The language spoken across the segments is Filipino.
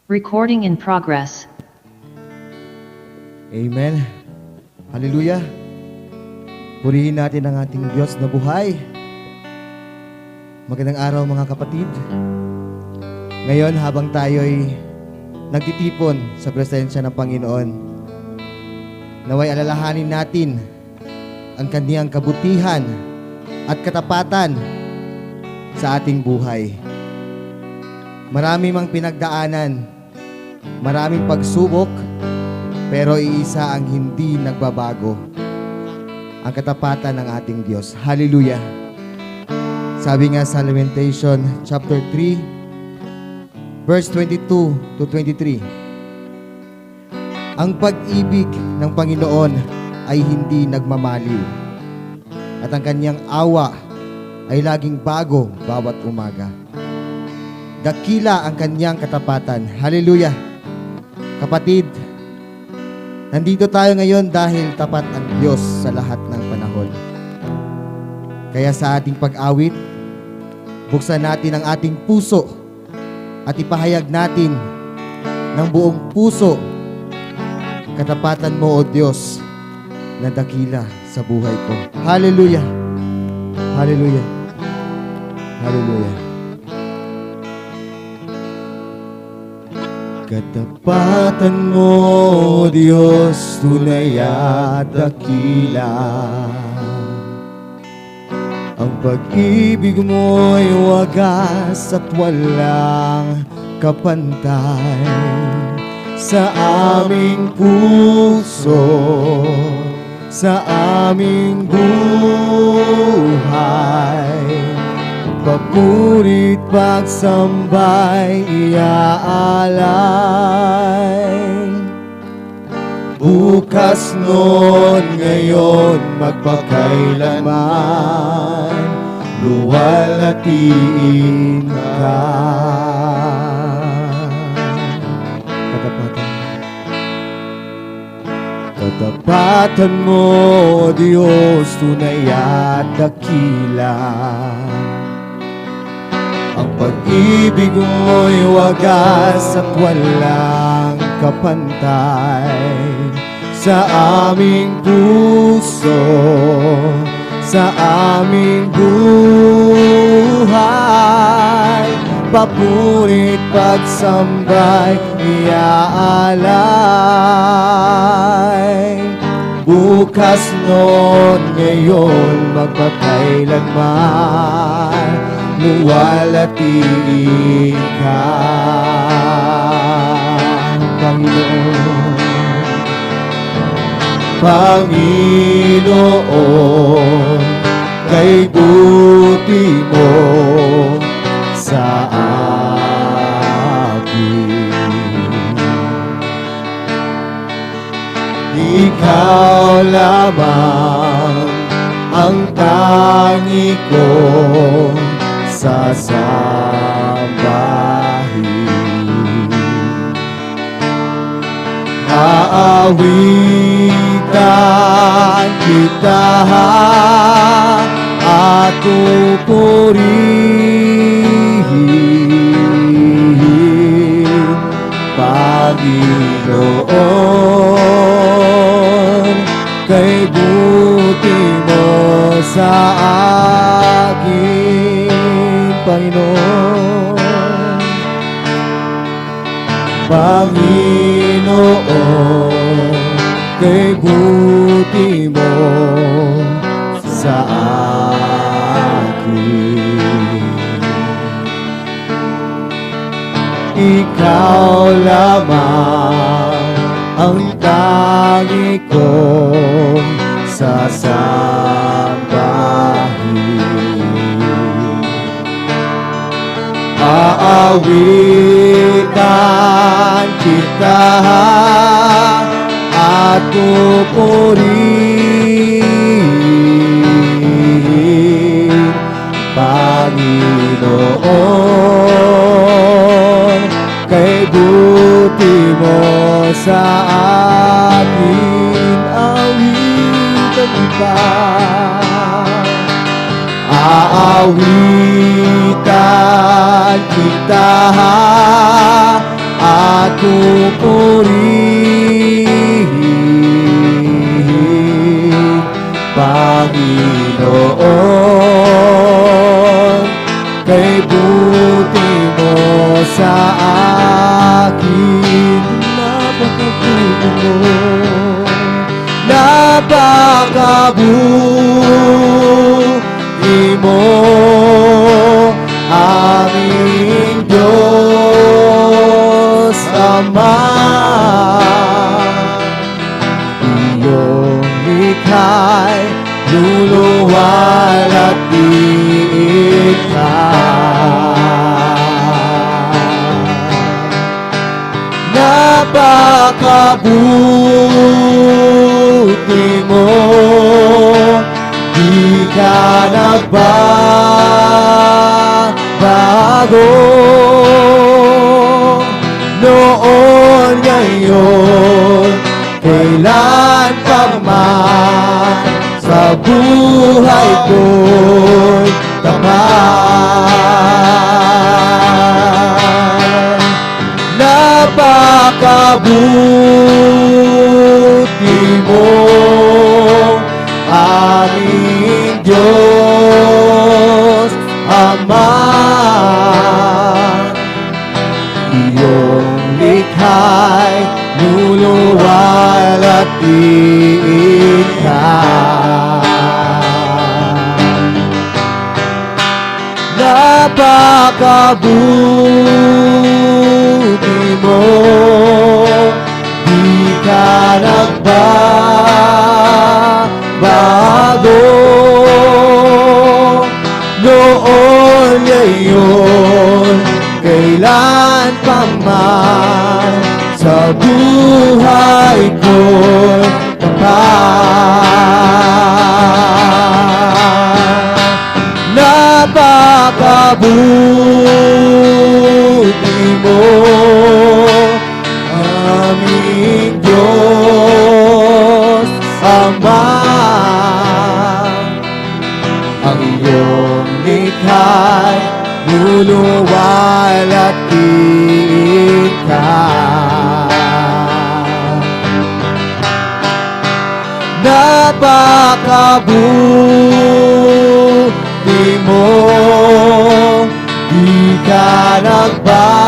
Recording in progress. Amen. Hallelujah. Purihin natin ang ating Diyos na buhay. Magandang araw mga kapatid. Ngayon habang tayo'y nagtitipon sa presensya ng Panginoon, naway alalahanin natin ang Kanyang kabutihan at katapatan sa ating buhay. Marami mang pinagdaanan, maraming pagsubok, pero iisa ang hindi nagbabago, ang katapatan ng ating Diyos. Hallelujah. Sabi nga sa Lamentation chapter 3 verse 22 to 23, ang pag-ibig ng Panginoon ay hindi nagmamaliw, at ang kanyang awa ay laging bago bawat umaga. Dakila ang kanyang katapatan. Hallelujah. Kapatid, nandito tayo ngayon dahil tapat ang Diyos sa lahat ng panahon. Kaya sa ating pag-awit, buksan natin ang ating puso at ipahayag natin ng buong puso, katapatan mo, O Diyos, na dakila sa buhay ko. Hallelujah. Hallelujah. Hallelujah. Katapatan mo, Diyos, tunay at dakila. Ang pag-ibig mo'y wagas at walang kapantay sa aming puso, sa aming buhay. Papurit pagsambay iaalay. Bukas noon, ngayon, magpakailanman, luwalhatiin ka. Katapatan. Katapatan mo, Diyos, tunay at dakila. Ang pag-ibig mo'y wagas at walang kapantay sa aming puso, sa aming buhay. Papurit pagsambay iaalay. Bukas noon, ngayon, magpakailanman, luwalhatiin ka, Panginoon. Panginoon, kay buti mo sa akin. Ikaw lamang ang tangi ko sasambahin. Aawitan kita at pupurihin, Panginoon, kay buti mo sa akin, Panginoon. Panginoon, kay buti mo sa akin. Ikaw lamang ang tangi kong sasambahin. Aawitan kita at pupurihin, Panginoon, kay buti mo sa akin. Awitan kita, aawitan kita at pupurihin, Panginoon, kay buti mo sa akin. Napakabuti mo, napakabuti mo, aming Diyos Ama. Iyong likha'y luluwal at diin ka. Napakabuti mo, di ka nagbabago. Noon, ngayon, kailan pa man, sa buhay ko'y tapat. Napakabuti mo, aming Diyos Ama. Iyong likha'y luluwal at diin ka. Napakabuti mo, di ka nagbabago. Noon, ngayon, kailan pa man, sa buhay ko'y tapat. Napakabuti mo, aming Diyos Ama. Ang iyong likha'y luluwal at diin ka. Napakabuti mo, di ka nagbabago.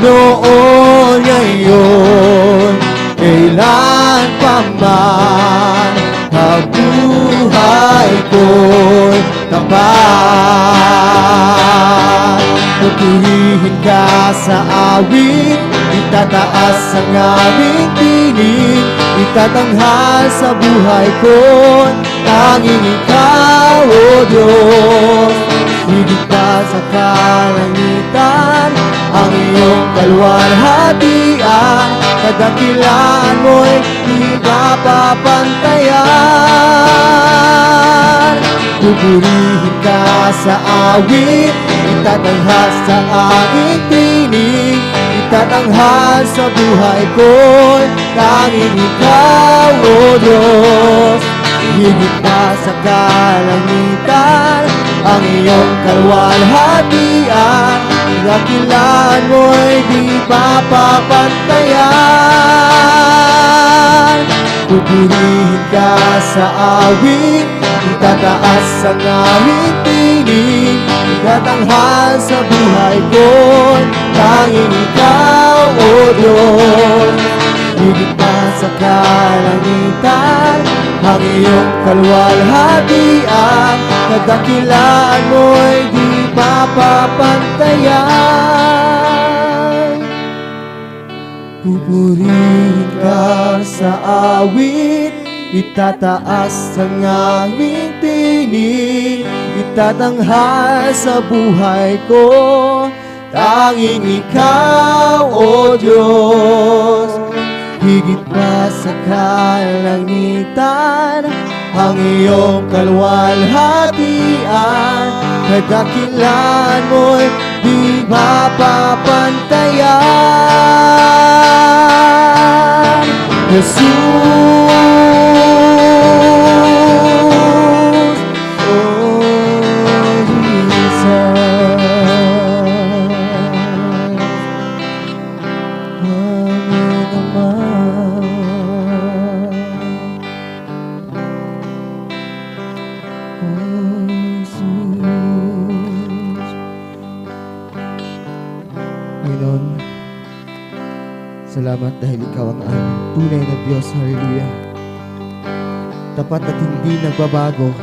Noon, ngayon, kailan pa man, ang buhay ko'y tapat. Pupurihin ka sa awit, itataas ang aming tinig, itatanghal sa buhay ko, tanging ikaw, O Diyos. Higit pa sa kalangitan, ang iyong kaluwalhatian, kadakilaan mo'y di mapapantayan. Pupurihin ka sa awit, itatanghal sa aming tinig, itatanghal sa buhay ko, tanging ikaw, O Diyos. Higit pa sa kalangitan, ang iyong kaluwalhatian, kadakilaan mo'y di mapapantayan. Pupurihin ka sa awit, itataas ang aming tinig, itatanghal sa buhay ko, tanging ikaw, O Diyos. Higit pa sa kalangitan, ang iyong kaluwalhatian, kadakilaan mo'y di mapapantayan. Pupurihin ka sa awit, itataas ang aming tinig, itatanghal sa buhay ko, tanging ikaw, O Diyos. Higit pa sa kalangitan, ang iyong kaluwalhatian, kadakilaan mo'y di mapapantayan. Jesus, oh Jesus. Oh, Jesus. Panginoon, salamat dahil ikaw ang aming tunay na Diyos. Hallelujah. Tapat at hindi nagbabago.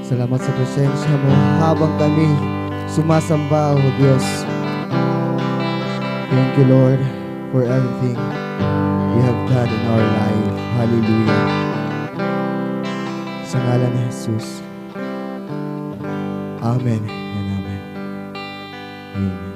Salamat sa presensya mo habang kami sumasamba, O Diyos. Thank you, Lord, for everything you have done in our life. Hallelujah. Sa ngalan ni Jesus. Amen and amen. Amen.